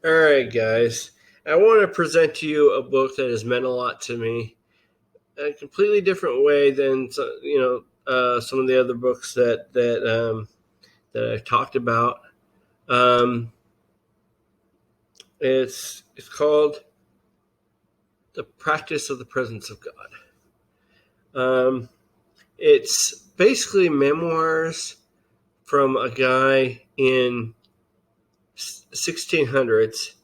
All right, guys. I want to present to you a book that has meant a lot to me, a completely different way than some of the other books that I've talked about. Um, it's called The Practice of the Presence of God. It's basically memoirs from a guy in 1600s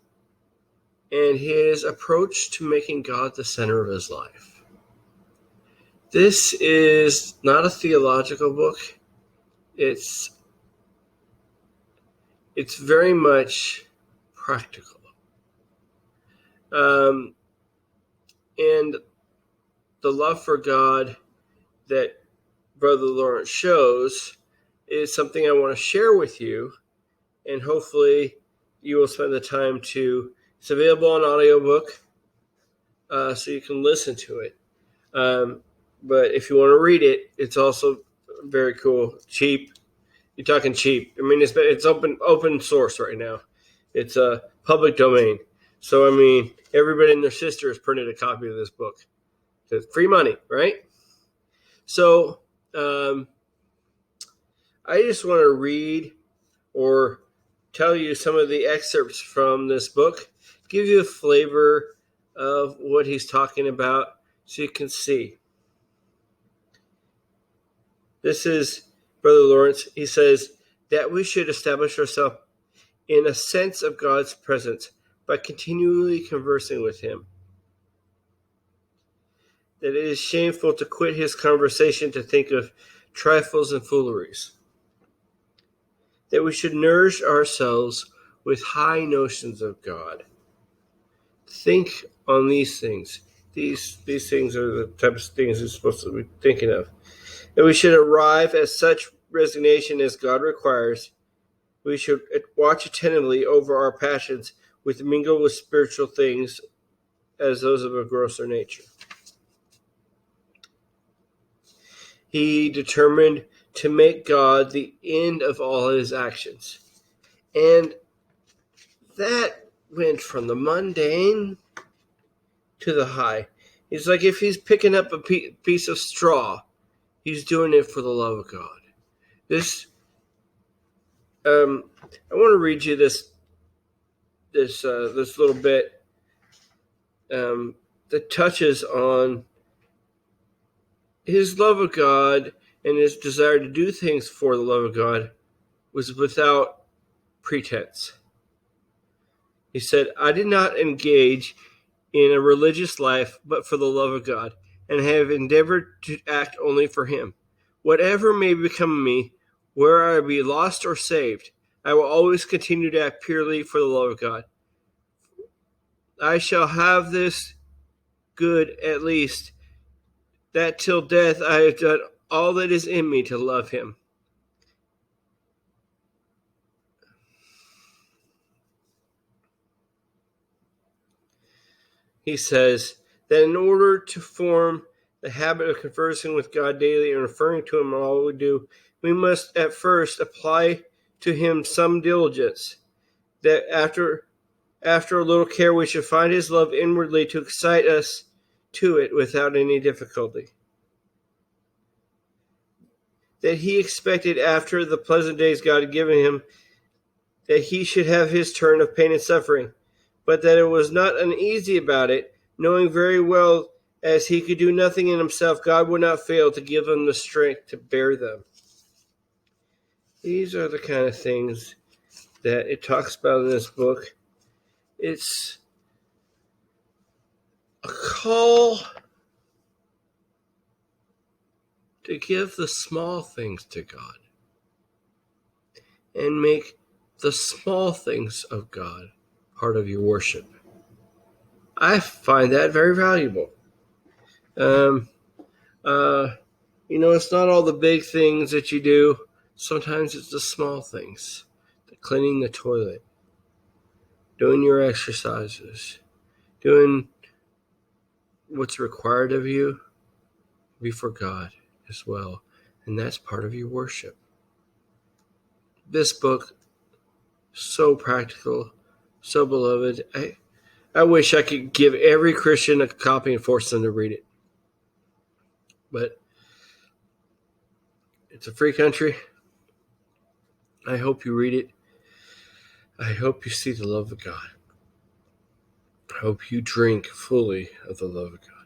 and his approach to making God the center of his life. This is not a theological book. It's very much practical. And the love for God that Brother Lawrence shows is something I want to share with you, and hopefully you will spend the time to. It's available on audiobook, so you can listen to it. But if you want to read it, it's also very cool. Cheap. You're talking cheap. I mean, it's open source right now. It's a public domain. So, I mean, everybody and their sister has printed a copy of this book. So it's free money, right? So, I just want to read or tell you some of the excerpts from this book, give you a flavor of what he's talking about so you can see. This is Brother Lawrence. He says that we should establish ourselves in a sense of God's presence by continually conversing with him. That it is shameful to quit his conversation to think of trifles and fooleries. That we should nourish ourselves with high notions of God. Think on these things. These things are the types of things we're supposed to be thinking of. And we should arrive at such resignation as God requires. We should watch attentively over our passions, which mingle with spiritual things as those of a grosser nature. He determined to make God the end of all his actions. And that went from the mundane to the high. It's like if he's picking up a piece of straw, he's doing it for the love of God. I want to read you this little bit that touches on his love of God and his desire to do things for the love of God was without pretense. He said, I did not engage in a religious life but for the love of God, and have endeavored to act only for him. Whatever may become of me, whether I be lost or saved, I will always continue to act purely for the love of God. I shall have this good, at least, that till death I have done all that is in me to love him. He says that in order to form the habit of conversing with God daily and referring to him in all we do, we must at first apply to him some diligence, that after a little care we should find his love inwardly to excite us to it without any difficulty. That he expected after the pleasant days God had given him, that he should have his turn of pain and suffering, but that it was not uneasy about it, knowing very well as he could do nothing in himself, God would not fail to give him the strength to bear them. These are the kind of things that it talks about in this book. It's a call to give the small things to God and make the small things of God part of your worship. I find that very valuable. It's not all the big things that you do. Sometimes it's the small things. Cleaning the toilet, doing your exercises, doing what's required of you, before God as well. And that's part of your worship. This book, so practical, So beloved, I wish I could give every Christian a copy and force them to read it. But it's a free country. I hope you read it. I hope you see the love of God. I hope you drink fully of the love of God.